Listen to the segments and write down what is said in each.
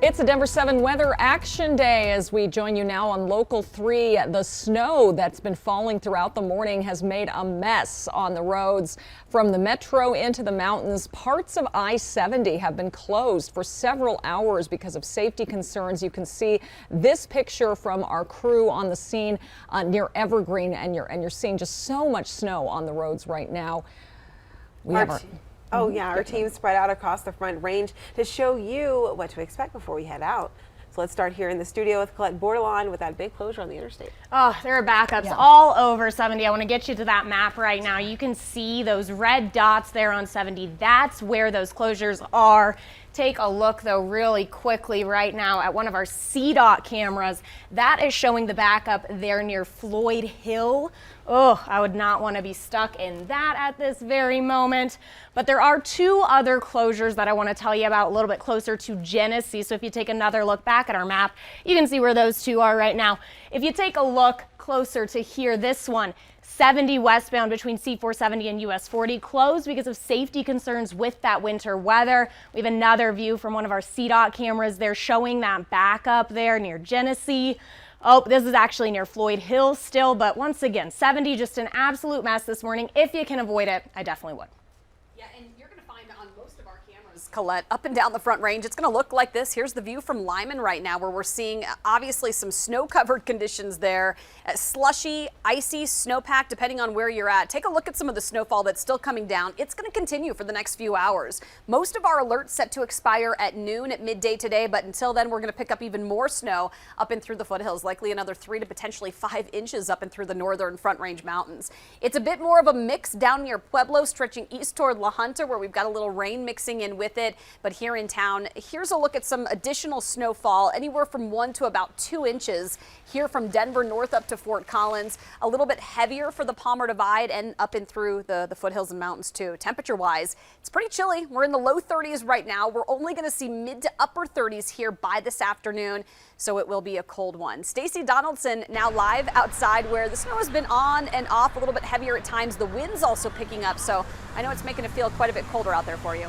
It's a Denver 7 weather action day as we join you now on Local 3. The snow that's been falling throughout the morning has made a mess on the roads from the metro into the mountains. Parts of I-70 have been closed for several hours because of safety concerns. You can see this picture from our crew on the scene near Evergreen, and you're seeing just so much snow on the roads right now. We have our team spread out across the Front Range to show you what to expect before we head out. So let's start here in the studio with Colette Bordelon with that big closure on the interstate. Oh, there are backups all over 70. I want to get you to that map right now. You can see those red dots there on 70. That's where those closures are. Take a look though really quickly right now at one of our CDOT cameras. That is showing the backup there near Floyd Hill. Oh, I would not want to be stuck in that at this very moment. But there are two other closures that I want to tell you about a little bit closer to Genesee. So if you take another look back at our map, you can see where those two are right now. If you take a look closer to here, this one, 70 westbound between C470 and US 40 closed because of safety concerns with that winter weather. We have another view from one of our CDOT cameras there showing that backup there near Genesee. Oh, this is actually near Floyd Hill still, but once again, 70 just an absolute mess this morning. If you can avoid it, I definitely would. Yeah, and you're going to find on most of our cameras, Colette, up and down the Front Range, it's going to look like this. Here's the view from Lyman right now, where we're seeing obviously some snow-covered conditions there. Slushy, icy, snowpack, depending on where you're at. Take a look at some of the snowfall that's still coming down. It's going to continue for the next few hours. Most of our alerts set to expire at noon at midday today, but until then, we're going to pick up even more snow up and through the foothills, likely another 3 to potentially 5 inches up and through the northern Front Range mountains. It's a bit more of a mix down near Pueblo, stretching east toward La Junta, where we've got a little rain mixing in with it. But here in town, here's a look at some additional snowfall, anywhere from 1 to about 2 inches here from Denver north up to Fort Collins. A little bit heavier for the Palmer Divide and up and through the foothills and mountains too. Temperature wise, it's pretty chilly. We're in the low 30s right now. We're only going to see mid to upper 30s here by this afternoon, so it will be a cold one. Stacey Donaldson now live outside where the snow has been on and off, a little bit heavier at times. The wind's also picking up, so I know it's making it feel quite a bit colder out there for you.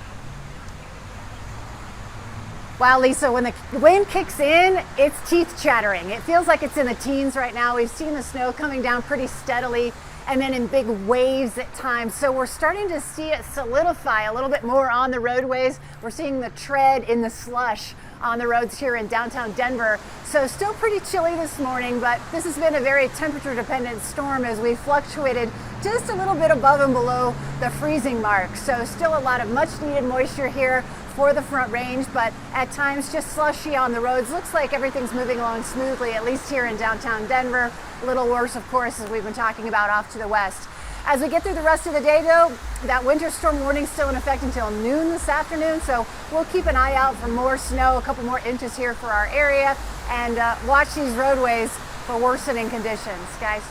Wow, Lisa, when the wind kicks in, it's teeth chattering. It feels like it's in the teens right now. We've seen the snow coming down pretty steadily and then in big waves at times. So we're starting to see it solidify a little bit more on the roadways. We're seeing the tread in the slush on the roads here in downtown Denver. So still pretty chilly this morning, but this has been a very temperature dependent storm as we fluctuated just a little bit above and below the freezing mark. So still a lot of much needed moisture here for the Front Range, but at times just slushy on the roads. Looks like everything's moving along smoothly, at least here in downtown Denver. A little worse, of course, as we've been talking about off to the west. As we get through the rest of the day, though, that winter storm warning still in effect until noon this afternoon, so we'll keep an eye out for more snow, a couple more inches here for our area, and watch these roadways for worsening conditions, guys.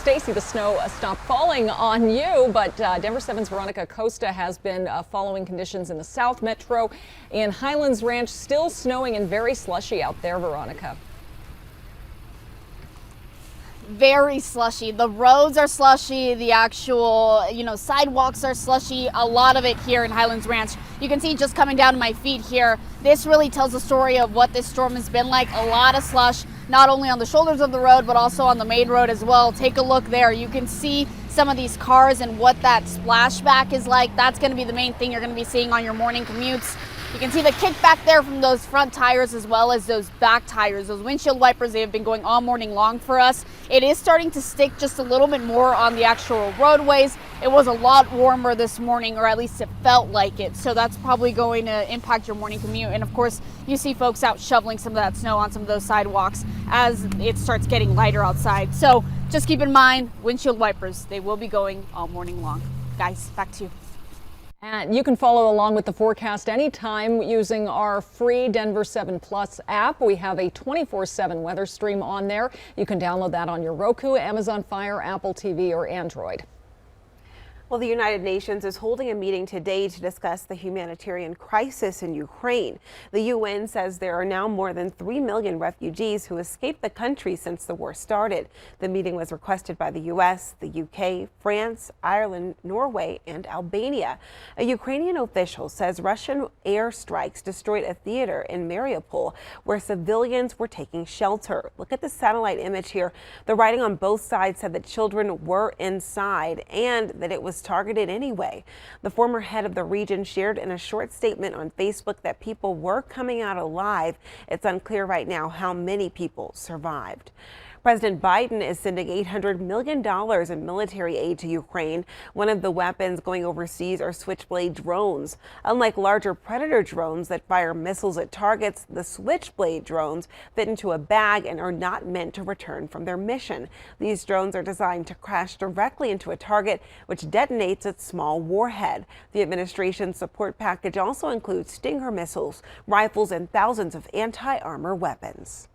Stacey, the snow stopped falling on you, but Denver 7's Veronica ACOSTA has been following conditions in the South Metro. In Highlands Ranch, still snowing and very slushy out there, Veronica. Very slushy. The roads are slushy. The actual, sidewalks are slushy. A lot of it here in Highlands Ranch. You can see just coming down to my feet here. This really tells the story of what this storm has been like. A lot of slush, not only on the shoulders of the road, but also on the main road as well. Take a look there. You can see some of these cars and what that splashback is like. That's going to be the main thing you're going to be seeing on your morning commutes. You can see the kickback there from those front tires as well as those back tires. Those windshield wipers, they have been going all morning long for us. It is starting to stick just a little bit more on the actual roadways. It was a lot warmer this morning, or at least it felt like it. So that's probably going to impact your morning commute. And of course, you see folks out shoveling some of that snow on some of those sidewalks as it starts getting lighter outside. So just keep in mind, windshield wipers, they will be going all morning long. Guys, back to you. And you can follow along with the forecast anytime using our free Denver 7 Plus app. We have a 24/7 weather stream on there. You can download that on your Roku, Amazon Fire, Apple TV, or Android. Well, the United Nations is holding a meeting today to discuss the humanitarian crisis in Ukraine. The UN says there are now more than 3 million refugees who escaped the country since the war started. The meeting was requested by the U.S., the U.K., France, Ireland, Norway, and Albania. A Ukrainian official says Russian airstrikes destroyed a theater in MARIUPOL where civilians were taking shelter. Look at the satellite image here. The writing on both sides said that children were inside and that it was targeted anyway. The former head of the region shared in a short statement on Facebook that people were coming out alive. It's unclear right now how many people survived. President Biden is sending $800 million in military aid to Ukraine. One of the weapons going overseas are Switchblade drones. Unlike larger Predator drones that fire missiles at targets, the Switchblade drones fit into a bag and are not meant to return from their mission. These drones are designed to crash directly into a target, which detonates its small warhead. The administration's support package also includes Stinger missiles, rifles, and thousands of anti-armor weapons.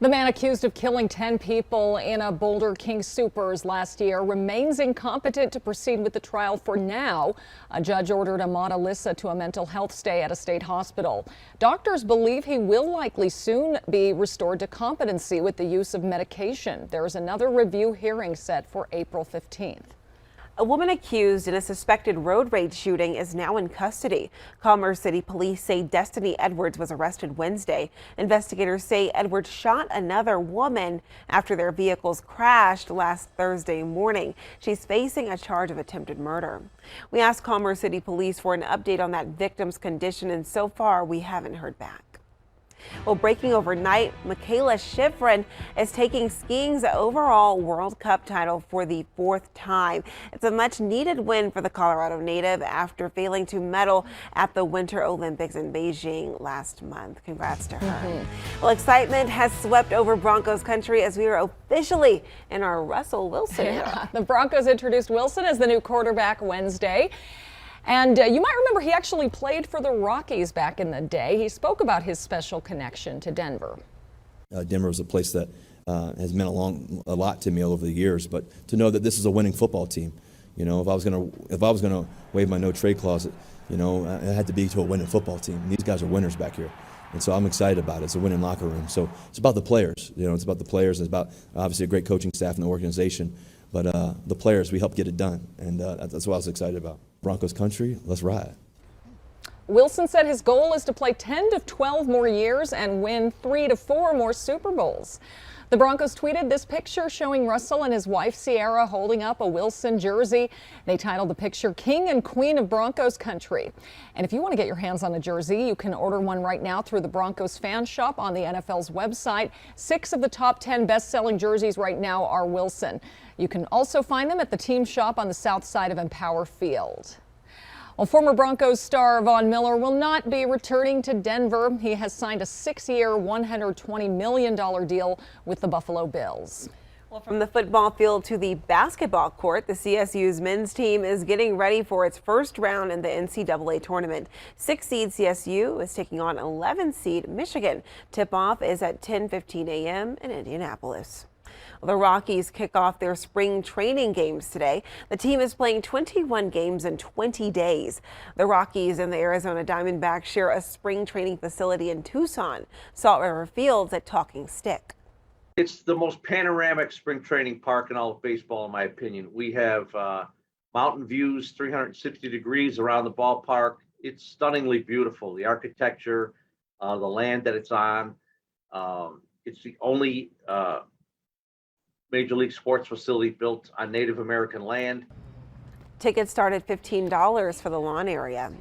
The man accused of killing 10 people in a Boulder King Soopers last year remains incompetent to proceed with the trial for now. A judge ordered Ahmad Alissa to a mental health stay at a state hospital. Doctors believe he will likely soon be restored to competency with the use of medication. There is another review hearing set for April 15th. A woman accused in a suspected road rage shooting is now in custody. Commerce City police say Destiny Edwards was arrested Wednesday. Investigators say Edwards shot another woman after their vehicles crashed last Thursday morning. She's facing a charge of attempted murder. We asked Commerce City police for an update on that victim's condition, and so far we haven't heard back. Well, breaking overnight, SHIFFRIN is taking skiing's overall World Cup title for the 4th time. It's a much needed win for the Colorado native after failing to medal at the Winter Olympics in Beijing last month. Congrats to her. Well, excitement has swept over Broncos country as we are officially in our Russell Wilson era. The Broncos introduced Wilson as the new quarterback Wednesday. And you might remember he actually played for the Rockies back in the day. He spoke about his special connection to Denver. Denver was a place that has meant a lot to me over the years. But to know that this is a winning football team, you know, if I was gonna waive my no trade clause, you know, it had to be to a winning football team. These guys are winners back here, and so I'm excited about it. It's a winning locker room. So it's about the players. You know, it's about the players. It's about obviously a great coaching staff and the organization. But the players, we helped get it done, and that's what I was excited about. Broncos country, let's ride. Wilson said his goal is to play 10 to 12 more years and win 3 to 4 more Super Bowls. The Broncos tweeted this picture showing Russell and his wife Sierra holding up a Wilson jersey. They titled the picture King and Queen of Broncos Country. And if you want to get your hands on a jersey, you can order one right now through the Broncos fan shop on the NFL's website. 6 of the top 10 best-selling jerseys right now are Wilson. You can also find them at the team shop on the south side of Empower Field. Well, former Broncos star Von Miller will not be returning to Denver. He has signed a 6-year, $120 million deal with the Buffalo Bills. Well, from the football field to the basketball court, the CSU's men's team is getting ready for its first round in the NCAA tournament. 6-seed CSU is taking on 11-seed Michigan. Tip-off is at 10:15 a.m. in Indianapolis. The Rockies kick off their spring training games today. The team is playing 21 games in 20 days. The Rockies and the Arizona Diamondbacks share a spring training facility in Tucson. Salt River Fields at Talking Stick. It's the most panoramic spring training park in all of baseball, in my opinion. We have mountain views, 360 degrees around the ballpark. It's stunningly beautiful. The architecture, the land that it's on. It's the only Major League Sports facility built on Native American land. Tickets start at $15 for the lawn area.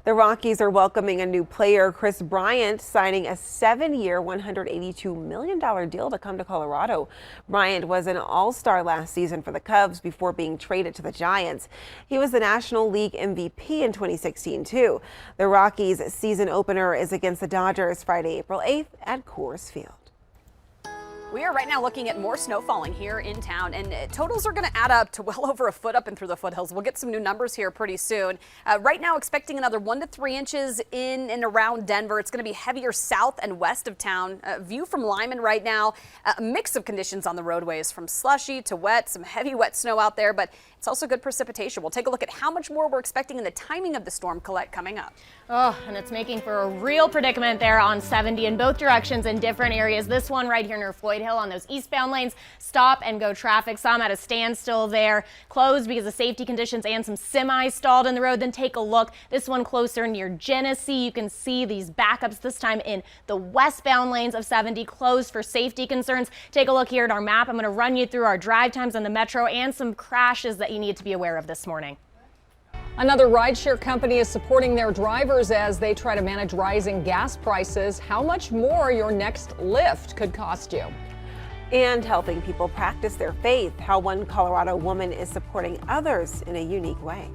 The Rockies are welcoming a new player, KRIS BRYANT, signing a 7-year, $182 million deal to come to Colorado. BRYANT was an all-star last season for the Cubs before being traded to the Giants. He was the National League MVP in 2016, too. The Rockies' season opener is against the Dodgers Friday, April 8th at Coors Field. We are right now looking at more snow falling here in town, and totals are going to add up to well over a foot up and through the foothills. We'll get some new numbers here pretty soon. Right now, expecting another 1 to 3 inches in and around Denver. It's going to be heavier south and west of town. View from Lyman right now, a mix of conditions on the roadways from slushy to wet, some heavy wet snow out there, but It's also good precipitation. We'll take a look at how much more we're expecting and the timing of the storm, Colette, coming up. Oh, and it's making for a real predicament there on 70 in both directions in different areas. This one right here near Floyd Hill on those eastbound lanes, stop and go traffic. Some at a standstill there, closed because of safety conditions and some semis stalled in the road. Then take a look. This one closer near Genesee. You can see these backups this time in the westbound lanes of 70, closed for safety concerns. Take a look here at our map. I'm going to run you through our drive times on the metro and some crashes that you need to be aware of this morning. Another rideshare company is supporting their drivers as they try to manage rising gas prices. How much more your next Lyft could cost you? And helping people practice their faith, how one Colorado woman is supporting others in a unique way.